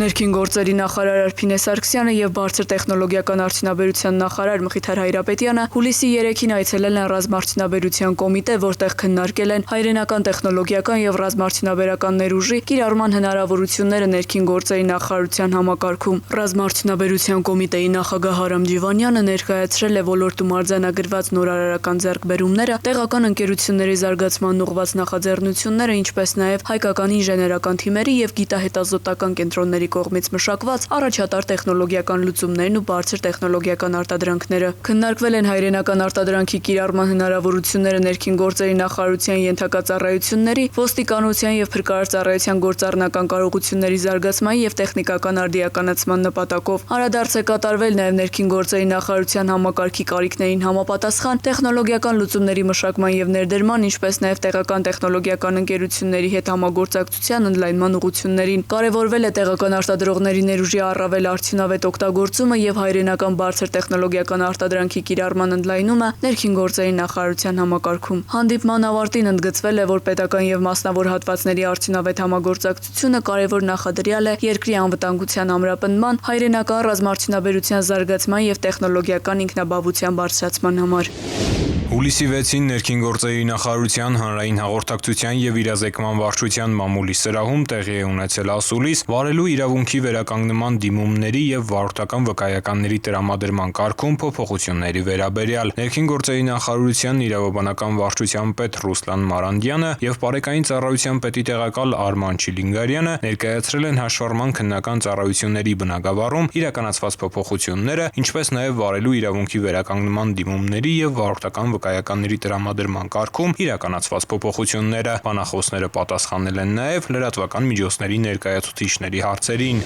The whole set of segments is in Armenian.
Ներքին գործերի նախարար Արփինե Սարգսյանը եւ բարձր տեխնոլոգիական արդյունաբերության նախարար Մխիթար Հայրապետյանը հուլիսի 3-ին այցելել են ռազմարդյունաբերության կոմիտե, որտեղ քննարկել են հայրենական տեխնոլոգիական եւ ռազմարդյունաբերական ներուժի կիրառման հնարավորությունները ներքին գործերի նախարարության համակարգում։ Ռազմարդյունաբերության կոմիտեի նախագահ Արամ Ջիվանյանը ներկայացրել է ոլորտում արձանագրված նորարարական ձեռքբերումները, տեղական ընկերությունների զարգացման ուղղված նախաձեռնությունները, ինչպես նաեւ հայկական ինժեներական թիմերի եւ գիտահետազոտական կենտրոնների կողմից մշակված առաջատար տեխնոլոգիական լուծումներն ու բարձր տեխնոլոգիական արտադրանքները։ Քննարկվել են հայրենական արտադրանքի կիրառման հնարավորությունները ներքին գործերի նախարարության ենթակա ծառայությունների, ոստիկանության եւ փրկարար ծառայության գործառնական կարողությունների զարգացման եւ տեխնիկական արդիականացման նպատակով։ Անդրադարձ է կատարվել նաեւ ներքին գործերի նախարարության համակարգի կարիքներին համապատասխան տեխնոլոգիական լուծումների մշակման եւ ներդրման, ինչպես նաեւ տեղական տեխնոլոգիական ընկերությունների հետ համագործակցության ընդլայնման ուղղություններին։ Կարևորվել է տեղական արտադրողների ներուժի առավել արդյունավետ օգտագործումը եւ հայրենական բարձր տեխնոլոգիական արտադրանքի կիրառման ընդլայնումը ներքին գործերի նախարարության համակարգում։ Հանդիպման ավարտին ընդգծվել է, որ պետական եւ մասնավոր հատվածների արդյունավետ համագործակցությունը կարևոր նախադրյալ է երկրի անվտանգության ամրապնդման, հայրենական ռազմարդյունաբերության զարգացման եւ տեխնոլոգիական ինքնաբավության բարձրացման համար։ Հուլիսի 6-ին ներքին գործերի նախարարության հանրային հաղորդակցության եւ իրազեկման վարչության մամուլի սրահում տեղի է ունեցել ասուլիս վարելու իրավունքի վերականգնման դիմումների եւ վարորդական վկայականների տրամադրման կարգում փոփոխությունների վերաբերյալ ներքին գործերի նախարարության իրավաբանական վարչության պետ Ռուսլան Մարանդյանը եւ Պարեկային ծառայության պետի տեղակալ Արման Չիլինգարյանը ներկայացրել են հաշվառման քննական ծառայությունների բնագավառում իրականացված փոփոխությունները, ինչպես նաեւ վարելու իրավունքի վերականգնման դիմումների եւ վարորդական վկայականների տրամադրման կարգում իրականացված փոփոխությունները։ Բանախոսները պատասխանել են նաև լրատվական միջոցների ներկայացուցիչների հարցերին։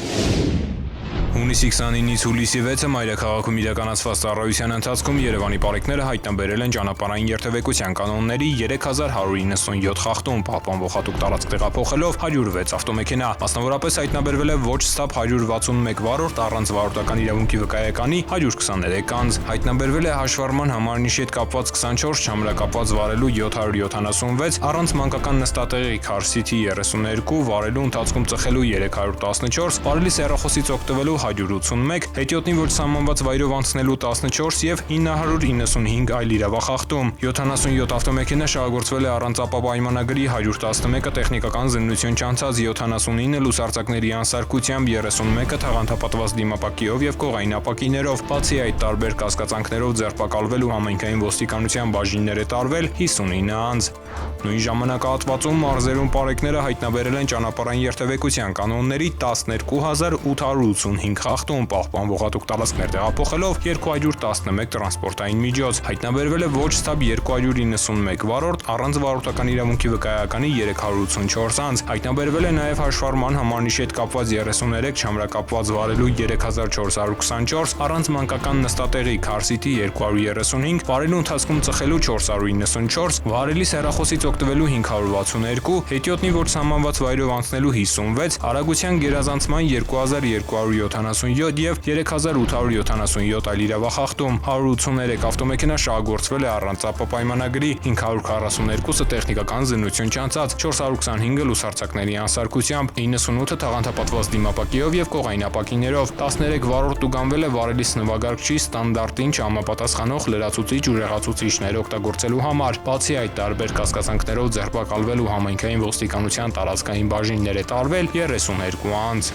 Հունիսի 29-ից հուլիսի 6-ը մայրաքաղաքում իրականացված ծառայության ընթացքում Երևանի պարեկները հայտնաբերել են ճանապարհային երթևեկության կանոնների 3197 խախտում, պահպանվող հատուկ տարածք տեղափոխելով 106 ավտոմեքենա։ Մասնավորապես հայտնաբերվել է ոչ ստապ 161 վարորդ առանց վարորդական իրավունքի վկայականի 123 անձ։ Հայտնաբերվել է հաշվառման համարնիշի հետ կապված 24, չհամրակապված վարելու 776, առանց մանկական նստատեղի Car City 32, վարելու ընթացքում ծխելու 314, վարելիս հեռախոսից օգտվելու 181, հետիոտնի ոչ սահմանված վայրով անցնելու 14 եւ 995 այլ իրավախախտում։ 77 ավտոմեքենա շահագործվել է առանց ապապայմանագրի 111-ը տեխնիկական զննություն չանցած, 79-ը լուսարձակների անսարքությամբ, 31-ը թաղանթապատված դիմապակիով եւ կողային ապակիներով։ Բացի այդ, տարբեր կասկածանքներով ձերբակալվել ու համայնքային ոստիկանության բաժիններ է տարվել 59 անձ։ Նույն ժամանակահատվածում մարզերում պարեկները հայտնաբերել են ճանապարհային երթևեկության կանոնների 12885 խախտում, պահպանվող հատուկ տարածքներ տեղափոխելով 211 տրանսպորտային միջոց։ Հայտնաբերվել է ոչ ստապ 291 վարորդ, առանց վարորդական իրավունքի վկայականի 384 անձ։ Հայտնաբերվել է նաև հաշվառման համարնիշի հետ կապված 33, չհամրակապված վարելու 3424, առանց մանկական նստատեղի Car City 235, վարելու ընթացքում ծխելու 494, վարելիս հեռախոսից օգտվելու 562, հետիոտնի ոչ սահմանված վայրով անցնելու 56, արագության գերազանցման 2277 եւ 3877 այլ իրավախախտում, 183 ավտոմեքենա շահագործվել է առանց ապապայմանագրի, 542-ը տեխնիկական զննություն չանցած, 425-ը լուսարձակների անսարքությամբ, 98-ը թաղանթապատված դիմապակիով եւ կողային ապակիներով, 13 վարորդ տուգանվել է վարելիս նվագարկչի ստանդարտին չհամապատասխանող լրացուցիչ ու ռեղացուցիչներ օգտագործելու համար։ Բացի այդ, տարբեր կասկածանքներով ձերբակալվել ու համայնքային ոստիկանության տարածքային բաժիններ է տարվել 32 անձ։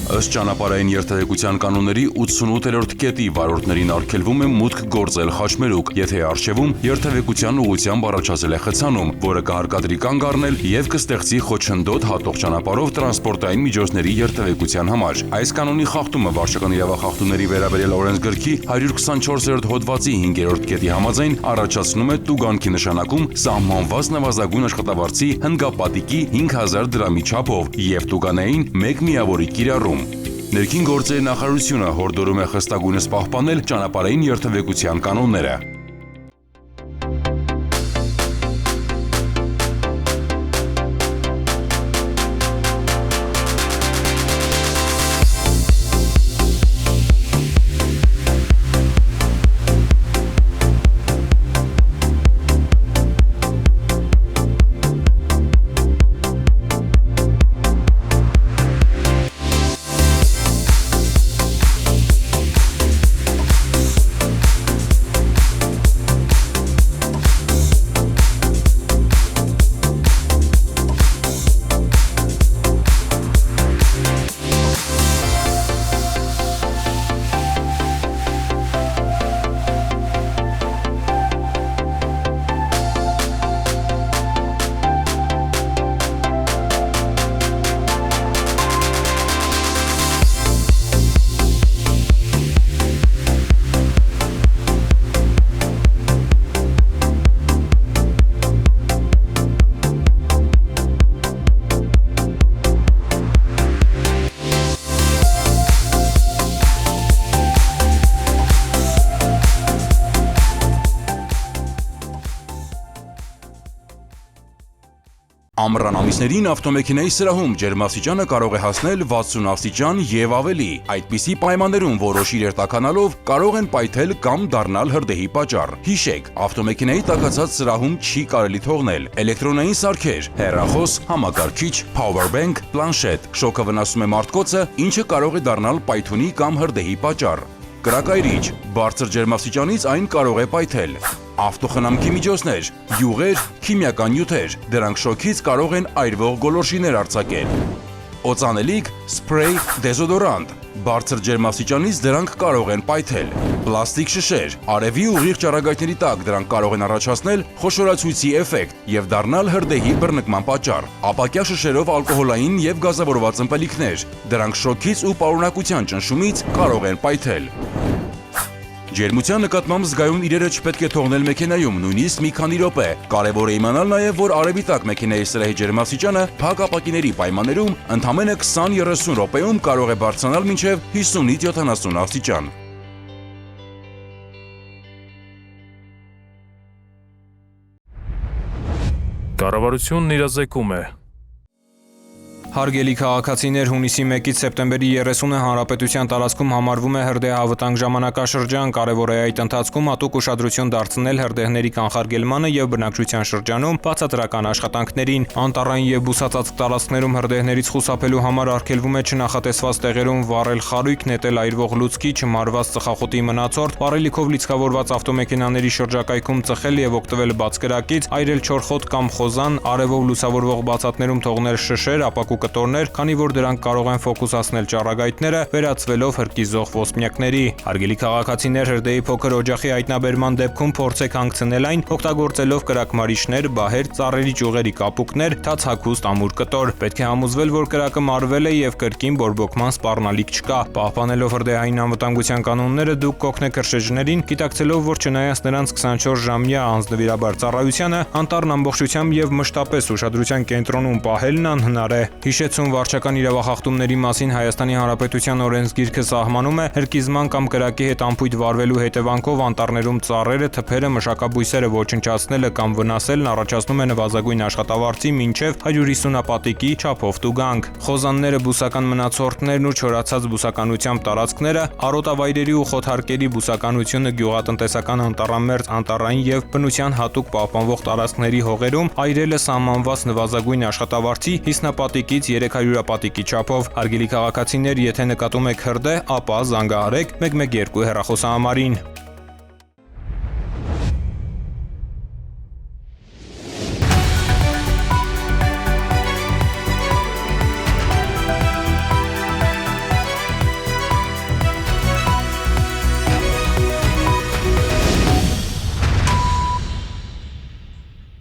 Ըստ ճանապարհային երթևեկության կանոնների 88-րդ կետի վարորդներին արգելվում է մուտք գործել խաչմերուկ, եթե առջևում երթևեկության ուղղությամբ առաջացել է խցանում, որը կհարկադրի կանգ առնել եւ կստեղծի խոչընդոտ հատող ճանապարհով տրանսպորտային միջոցների երթևեկության համար։ Այս կանոնի խախտումը վարչական իրավախախտումների վերաբերյալ օրենսգրքի 124-րդ հոդվածի 5-րդ կետի համաձայն առաջացնում է տուգանքի նշանակում սահմանված նվազագույն աշխատավարձի հնգապատիկի 5000 դրամի չափով եւ տուգանային 1 միավորի կիրառում։ Ներքին գործերի նախարարությունը հորդորում է խստագույնս պահպանել ճանապարհային երթևեկության կանոնները։ Ամռան ամիսներին ավտոմեքենայի սրահում ջերմաստիճանը կարող է հասնել 60 աստիճան եւ ավելի։ Այդպիսի պայմաններում որոշ իրեր տաքանալով կարող են պայթել կամ դառնալ հրդեհի պատճառ։ Հիշեք, ավտոմեքենայի տաքացած սրահում չի կարելի թողնել էլեկտրոնային սարքեր, հեռախոս, համակարգիչ, power bank, պլանշետ։ Շոկը վնասում է մարդկոցը, ինչը կարող է դառնալ պայթյունի կամ հրդեհի պատճառ։ Կրակայրիչ, բարձր ջերմաստիճանից այն կարող է պայթել։ Ավտոխնամքի միջոցներ, յուղեր, քիմիական նյութեր, դրանք շոկից կարող են այրվող գոլորշիներ արձակել։ Օծանելիք, սփրեյ, դեզոդորանտ, բարձր ջերմաստիճանից դրանք կարող են պայթել։ Պլաստիկ շշեր, արևի ուղիղ ճառագայթների տակ դրանք կարող են առաջացնել խոշորացույցի էֆեկտ եւ դառնալ հրդեհի բռնկման պատճառ։ Ապակյա շշերով ալկոհոլային եւ գազավորված ըմպելիքներ, դրանք շոկից ու պարունակության ճնշումից կարող են պայթել։ Ջերմության նկատմամբ զգայուն իրերը չպետք է թողնել մեքենայում, նույնիսկ մի քանի րոպե։ Կարևոր է իմանալ նաև, որ արևի տակ մեքենայի սրահի ջերմաստիճանը փակ ապակիների պայմաններում ընդամենը 20-30 րոպեում կարող է բարձրանալ մինչև 50-ից 70 աստիճան։ Կառավարությունն իրազեկում է։ Հարգելի քաղաքացիներ, հունիսի 1-ից սեպտեմբերի 30-ը հանրապետության տարածքում համարվում է հրդեհավտանգ ժամանակաշրջան, կարևոր է այդ ընթացքում հատուկ ուշադրություն դարձնել հրդեհների կանխարգելմանը եւ բնակչության շրջանում բացատրական աշխատանքներին։ Անտառային եւ բուսածածկ տարածքներում հրդեհներից խուսափելու համար արգելվում է չնախատեսված տեղերում վառել խարույկ, նետել այրվող լուցկի, չմարված ծխախոտի մնացորդ, վառելիքով լիցքավորված ավտոմեքենաների շրջակայքում ծխել եւ օգտվել բացկրակից, այրել չորխոտ կամ խոզան, արևով լուսավորվող բացատներում թողնել շշեր, ապակու կտորներ, քանի որ դրանք կարող են ֆոկուսացնել ճառագայթները, վերածվելով հրկիզող ոսպնյակների։ Հարգելի քաղաքացիներ, հրդեհի փոքր օջախի հայտնաբերման դեպքում փորձեք հանգցնել այն, օգտագործելով կրակմարիչներ, բահեր, ծառերի ճյուղերի կապուկներ, թաց հագուստ, ամուր կտոր։ Պետք է համոզվել, որ կրակը մարվել է եւ կրկին բորբոքման սպառնալիք չկա։ Պահպանելով հրդեհային անվտանգության կանոնները, դուք կօգնեք հրշեջներին, գիտակցելով, որ չնայած նրանց 24-ժամյա անձնվիրաբար ծառայությանը, անտառն ամբողջությամբ եւ մշտապես ուշադրության կենտրոնում պահելն անհնար է։ Հիշեցում վարչական իրավախախտումների մասին Հայաստանի Հանրապետության օրենսգիրքը սահմանում է հրկիզման կամ կրակի հետ անփույթ վարվելու հետևանքով անտառներում ծառերը, թփերը, մշակաբույսերը ոչնչացնելը կամ վնասելն առաջացնում է նվազագույն աշխատավարձի մինչև 150 պատիկի չափով տուգանք։ Խոզանները, բուսական մնացորդներն ու չորացած բուսականությամբ տարածքները, արոտավայրերի ու խոթարկերի բուսականությունը, գյուղատնտեսական անտառամերձ, անտառային եւ բնության հատուկ պահպանվող տարածքների հողերում այրելը սահմանված նվազագույն աշխատավարձի 50 պատիկից 300 պատիկի չափով։ Հարգելի քաղաքացիներ, եթե նկատում եք հրդեհ, ապա զանգահարեք 112 հեռախոսահամարին։